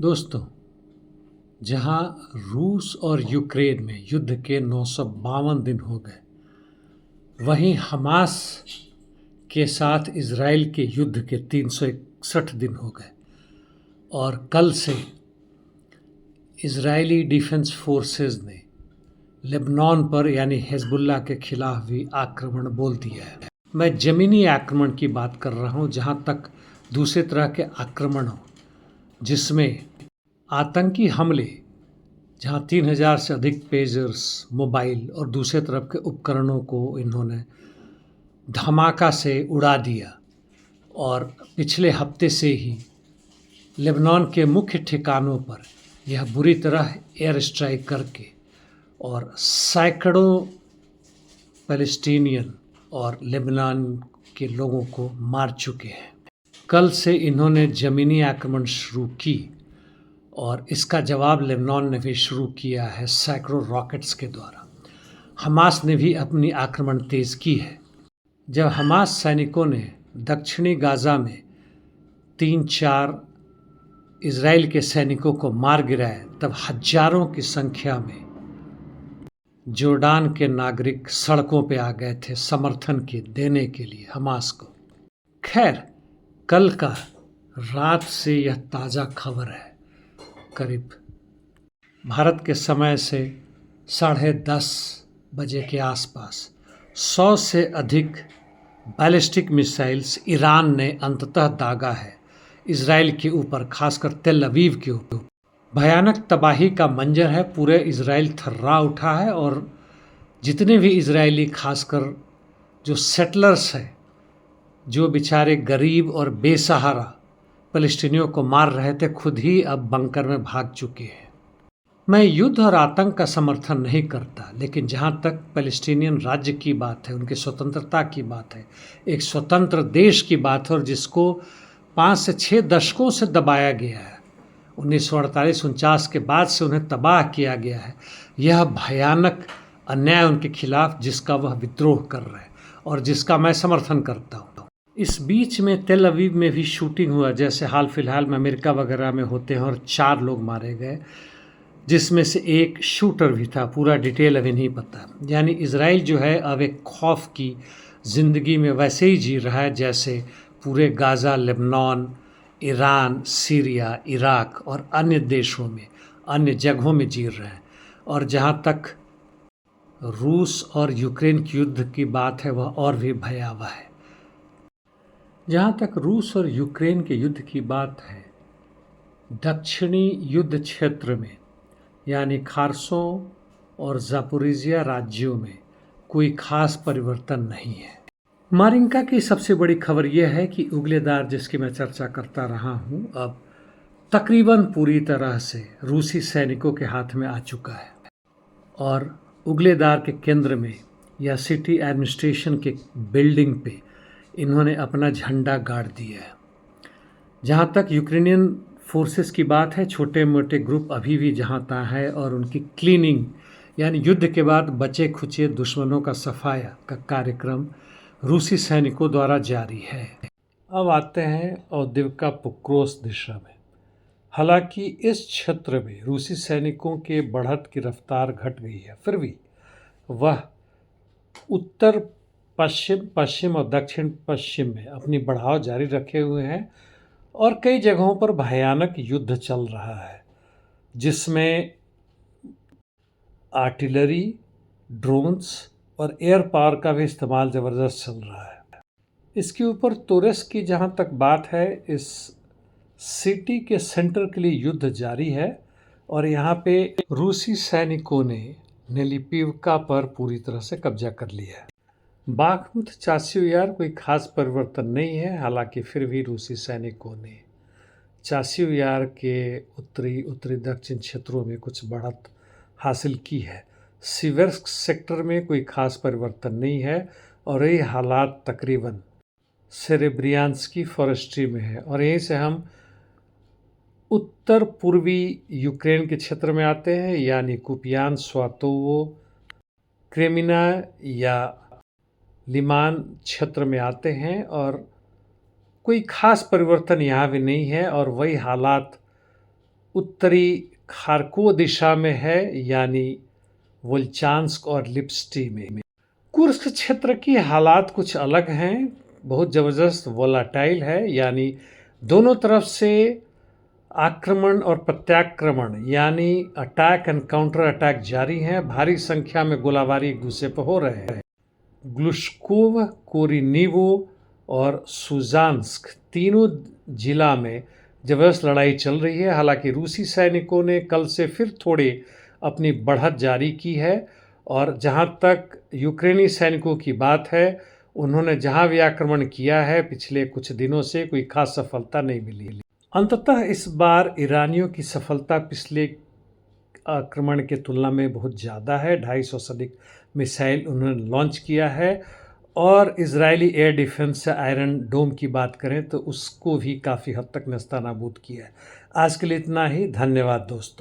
दोस्तों, जहां रूस और यूक्रेन में युद्ध के 952 दिन हो गए, वहीं हमास के साथ इजराइल के युद्ध के 361 दिन हो गए और कल से इजरायली डिफेंस फोर्सेस ने लेबनान पर यानी हिजबुल्लाह के खिलाफ भी आक्रमण बोल दिया है। मैं ज़मीनी आक्रमण की बात कर रहा हूं, जहां तक दूसरे तरह के आक्रमण हो, जिसमें आतंकी हमले, जहां 3000 से अधिक पेजर्स, मोबाइल और दूसरे तरफ के उपकरणों को इन्होंने धमाका से उड़ा दिया। और पिछले हफ्ते से ही लेबनान के मुख्य ठिकानों पर यह बुरी तरह एयर स्ट्राइक करके और सैकड़ों पैलेस्टीनियन और लेबनान के लोगों को मार चुके हैं। कल से इन्होंने ज़मीनी आक्रमण शुरू की और इसका जवाब लेबनान ने भी शुरू किया है सैकड़ों रॉकेट्स के द्वारा। हमास ने भी अपनी आक्रमण तेज़ की है। जब हमास सैनिकों ने दक्षिणी गाज़ा में 3-4 इजराइल के सैनिकों को मार गिराया, तब हजारों की संख्या में जोर्डान के नागरिक सड़कों पे आ गए थे समर्थन के देने के लिए हमास को। खैर, कल का रात से यह ताज़ा खबर है। करीब भारत के समय से 10:30 बजे के आसपास 100 से अधिक बैलिस्टिक मिसाइल्स ईरान ने अंततः दागा है इजराइल के ऊपर, खासकर तेल अवीव के ऊपर। भयानक तबाही का मंजर है। पूरे इजराइल थर्रा उठा है और जितने भी इजरायली, खासकर जो सेटलर्स हैं, जो बेचारे गरीब और बेसहारा फ़लस्तीनियों को मार रहे थे, खुद ही अब बंकर में भाग चुके हैं। मैं युद्ध और आतंक का समर्थन नहीं करता, लेकिन जहाँ तक फ़लस्तीनियन राज्य की बात है, उनकी स्वतंत्रता की बात है, एक स्वतंत्र देश की बात है, और जिसको 5 से 6 दशकों से दबाया गया है, 1948-49 के बाद से उन्हें तबाह किया गया है। यह भयानक अन्याय उनके खिलाफ, जिसका वह विद्रोह कर रहे हैं और जिसका मैं समर्थन करता हूँ। इस बीच में तेल अवीव में भी शूटिंग हुआ, जैसे हाल फिलहाल में अमेरिका वगैरह में होते हैं, और 4 लोग मारे गए, जिसमें से एक शूटर भी था। पूरा डिटेल अभी नहीं पता। यानी इजराइल जो है अब एक खौफ की ज़िंदगी में वैसे ही जी रहा है जैसे पूरे Gaza, Lebanon, Iran, Syria, Iraq और अन्य देशों में, अन्य जगहों में जी रहे हैं। और जहाँ तक रूस और यूक्रेन के युद्ध की बात है, वह और भी भयावह है। जहाँ तक रूस और यूक्रेन के युद्ध की बात है, दक्षिणी युद्ध क्षेत्र में यानी खार्सों और ज़ापोरिज़िया राज्यों में कोई खास परिवर्तन नहीं है। मारिंका की सबसे बड़ी खबर यह है कि उगलेदार, जिसकी मैं चर्चा करता रहा हूँ, अब तकरीबन पूरी तरह से रूसी सैनिकों के हाथ में आ चुका है। और उगलेदार के केंद्र में या सिटी एडमिनिस्ट्रेशन के बिल्डिंग पे इन्होंने अपना झंडा गाड़ दिया है। जहाँ तक यूक्रेनियन फोर्सेस की बात है, छोटे मोटे ग्रुप अभी भी जहाँ तहाँ है, और उनकी क्लीनिंग यानी युद्ध के बाद बचे खुचे दुश्मनों का सफाया का कार्यक्रम रूसी सैनिकों द्वारा जारी है। अब आते हैं औद्योगिका पुक्रोस दिशा में। हालांकि इस क्षेत्र में रूसी सैनिकों के बढ़त की रफ्तार घट गई है, फिर भी वह उत्तर पश्चिम, पश्चिम और दक्षिण पश्चिम में अपनी बढ़ाव जारी रखे हुए हैं। और कई जगहों पर भयानक युद्ध चल रहा है, जिसमें आर्टिलरी, ड्रोन्स और एयर पावर का भी इस्तेमाल ज़बरदस्त चल रहा है। इसके ऊपर तुरस्क की जहाँ तक बात है, इस सिटी के सेंटर के लिए युद्ध जारी है और यहाँ पे रूसी सैनिकों ने नेलिपिवका पर पूरी तरह से कब्जा कर लिया है। बाखमुत, चासियो यार कोई खास परिवर्तन नहीं है, हालांकि फिर भी रूसी सैनिकों ने चासियो यार के उत्तरी दक्षिण क्षेत्रों में कुछ बढ़त हासिल की है। सिवर्स्क सेक्टर में कोई खास परिवर्तन नहीं है और यही हालात तकरीबन सेरेब्रियांस्की फॉरेस्ट्री में है। और यहीं से हम उत्तर पूर्वी यूक्रेन के क्षेत्र में आते हैं, यानी कुपियान, स्वातोवो, क्रेमिना या लिमान क्षेत्र में आते हैं। और कोई खास परिवर्तन यहाँ भी नहीं है और वही हालात उत्तरी खार्कोव दिशा में है, यानी वोल्चांस्क और लिप्स्टी में। कुर्स्क क्षेत्र की हालात कुछ अलग हैं, बहुत ज़बरदस्त वोलाटाइल है, यानी दोनों तरफ से आक्रमण और प्रत्याक्रमण यानी अटैक एंड काउंटर अटैक जारी हैं। भारी संख्या में गोलाबारी एक दूसरे पर हो रहे हैं। ग्लुश्कोव, कोरिनीवो और सुजान्स्क तीनों जिला में जबरदस्त लड़ाई चल रही है। हालांकि रूसी सैनिकों ने कल से फिर थोड़े अपनी बढ़त जारी की है, और जहां तक यूक्रेनी सैनिकों की बात है, उन्होंने जहां भी आक्रमण किया है पिछले कुछ दिनों से कोई खास सफलता नहीं मिली। अंततः इस बार ईरानियों की सफलता पिछले आक्रमण के तुलना में बहुत ज़्यादा है। 250 से अधिक मिसाइल उन्होंने लॉन्च किया है, और इजरायली एयर डिफेंस से आयरन डोम की बात करें तो उसको भी काफ़ी हद तक नेस्तनाबूद किया है। आज के लिए इतना ही। धन्यवाद दोस्तों।